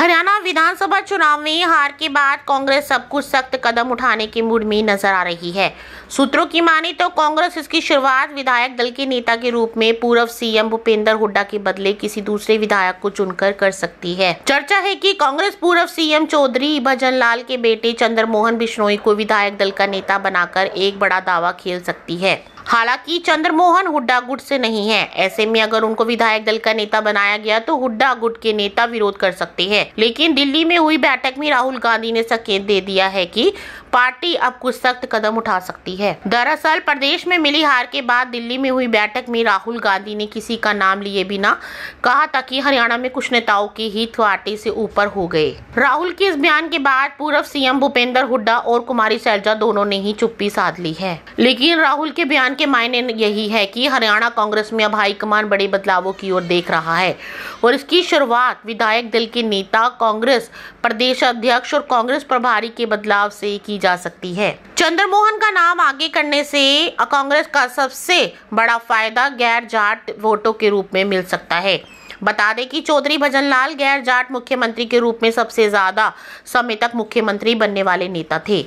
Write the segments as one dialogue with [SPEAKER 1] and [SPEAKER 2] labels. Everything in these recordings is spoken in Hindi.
[SPEAKER 1] हरियाणा विधानसभा चुनाव में हार के बाद कांग्रेस सब कुछ सख्त कदम उठाने के मूड में नजर आ रही है। सूत्रों की माने तो कांग्रेस इसकी शुरुआत विधायक दल के नेता के रूप में पूर्व सीएम भूपेंद्र हुड्डा के बदले किसी दूसरे विधायक को चुनकर कर सकती है। चर्चा है कि कांग्रेस पूर्व सीएम चौधरी भजनलाल के बेटे चंद्रमोहन बिश्नोई को विधायक दल का नेता बनाकर एक बड़ा दावा खेल सकती है। हालांकि चंद्रमोहन हुड्डा गुट से नहीं है। ऐसे में अगर उनको विधायक दल का नेता बनाया गया तो हुड्डा गुट के नेता विरोध कर सकते हैं। लेकिन दिल्ली में हुई बैठक में राहुल गांधी ने संकेत दे दिया है कि पार्टी अब कुछ सख्त कदम उठा सकती है। दरअसल प्रदेश में मिली हार के बाद दिल्ली में हुई बैठक में राहुल गांधी ने किसी का नाम लिए बिना कहा था कि हरियाणा में कुछ नेताओं के हित घाटे से ऊपर हो गए। राहुल के इस बयान के बाद पूर्व सीएम भूपेंद्र हुड्डा और कुमारी सैलजा दोनों ने ही चुप्पी साध ली है। लेकिन राहुल के बयान के मायने यही है कि हरियाणा कांग्रेस में अब हाईकमान बड़े बदलावों की ओर देख रहा है और इसकी शुरुआत विधायक दल के नेता, कांग्रेस प्रदेश अध्यक्ष और कांग्रेस प्रभारी के बदलाव से की जा सकती है। चंद्रमोहन का नाम आगे करने से कांग्रेस का सबसे बड़ा फायदा गैर जाट वोटों के रूप में मिल सकता है। बता दें कि चौधरी भजनलाल गैर जाट मुख्यमंत्री के रूप में सबसे ज्यादा समय तक मुख्यमंत्री बनने वाले नेता थे।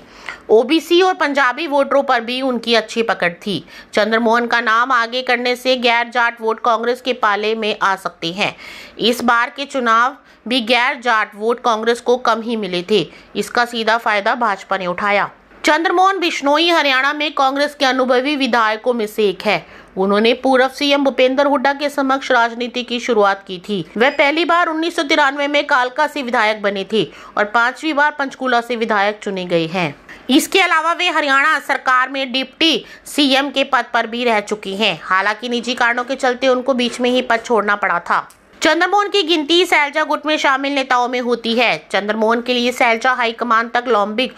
[SPEAKER 1] ओबीसी और पंजाबी वोटरों पर भी उनकी अच्छी पकड़ थी। चंद्रमोहन का नाम आगे करने से गैर जाट वोट कांग्रेस के पाले में आ सकते हैं। इस बार के चुनाव भी गैर जाट वोट कांग्रेस को कम ही मिले थे। इसका सीधा फायदा भाजपा ने उठाया। चंद्रमोहन बिश्नोई हरियाणा में कांग्रेस के अनुभवी विधायकों में से एक है। उन्होंने पूर्व सीएम भूपेंद्र हुड्डा के समक्ष राजनीति की शुरुआत की थी। वह पहली बार 1993 में कालका से विधायक बने थे और 5वीं बार पंचकूला से विधायक चुने गए हैं। इसके अलावा वे हरियाणा सरकार में डिप्टी सीएम के पद पर भी रह चुकी हैं। हालांकि निजी कारणों के चलते उनको बीच में ही पद छोड़ना पड़ा था। चंद्रमोहन की गिनती सैलजा गुट में शामिल नेताओं में होती है। चंद्रमोहन के लिए सैलजा हाईकमान तक लॉबिंग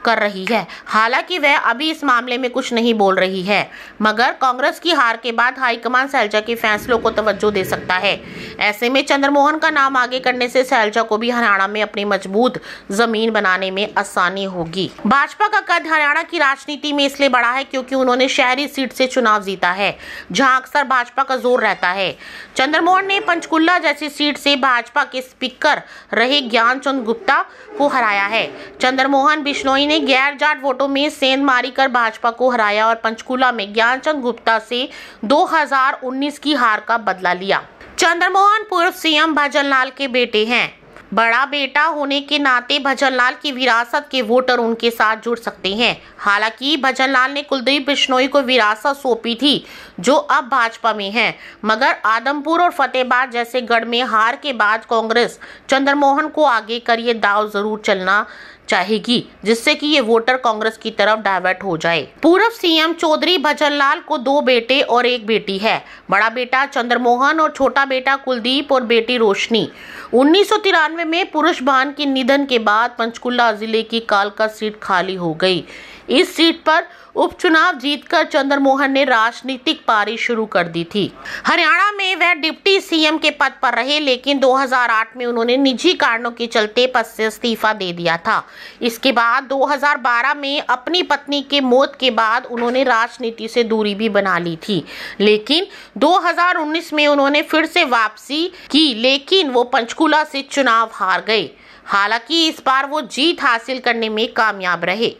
[SPEAKER 1] कर रही है। हालांकि वह अभी इस मामले में कुछ नहीं बोल रही है, मगर कांग्रेस की हार के बाद हाईकमान सैलजा के फैसलों को तवज्जो दे सकता है। ऐसे में चंद्रमोहन का नाम आगे करने से सैलजा को भी हरियाणा में अपनी मजबूत जमीन बनाने में आसानी होगी। भाजपा का कद हरियाणा की राजनीति में इसलिए बड़ा है क्योंकि उन्होंने शहरी सीट से चुनाव जीता है, जहाँ अक्सर भाजपा का जोर रहता है। चंद्रमोहन ने पंचकूला जैसी सीट से भाजपा के स्पीकर रहे ज्ञानचंद गुप्ता को हराया है। चंद्रमोहन बिश्नोई ने गैर जाट वोटों में सेंधमारी कर भाजपा को हराया और पंचकूला में ज्ञानचंद गुप्ता से 2019 की हार का बदला लिया। चंद्रमोहन पूर्व सीएम भजनलाल के बेटे हैं। बड़ा बेटा होने के नाते भजनलाल की विरासत के वोटर उनके साथ जुड़ सकते हैं। हालांकि भजनलाल ने कुलदीप बिश्नोई को विरासत सौंपी थी, जो अब भाजपा में है, मगर आदमपुर और फतेहाबाद जैसे गढ़ में हार के बाद कांग्रेस चंद्रमोहन को आगे कर ये दाव जरूर चलना चाहेगी, जिससे कि ये वोटर कांग्रेस की तरफ डाइवर्ट हो जाए। पूर्व सीएम चौधरी भजनलाल को 2 बेटे और 1 बेटी है। बड़ा बेटा चंद्रमोहन और छोटा बेटा कुलदीप और बेटी रोशनी। 1993 में पुरुष भान के निधन के बाद पंचकुला जिले की कालका सीट खाली हो गई। इस सीट पर उपचुनाव जीतकर चंद्रमोहन ने राजनीतिक पारी शुरू कर दी थी। हरियाणा में वह डिप्टी सीएम के पद पर रहे, लेकिन 2008 में उन्होंने निजी कारणों के चलते पद से इस्तीफा दे दिया था। इसके बाद 2012 में अपनी पत्नी के मौत के बाद उन्होंने राजनीति से दूरी भी बना ली थी, लेकिन 2019 में उन्होंने फिर से वापसी की, लेकिन वो पंचकूला से चुनाव हार गए। हालांकि इस बार वो जीत हासिल करने में कामयाब रहे।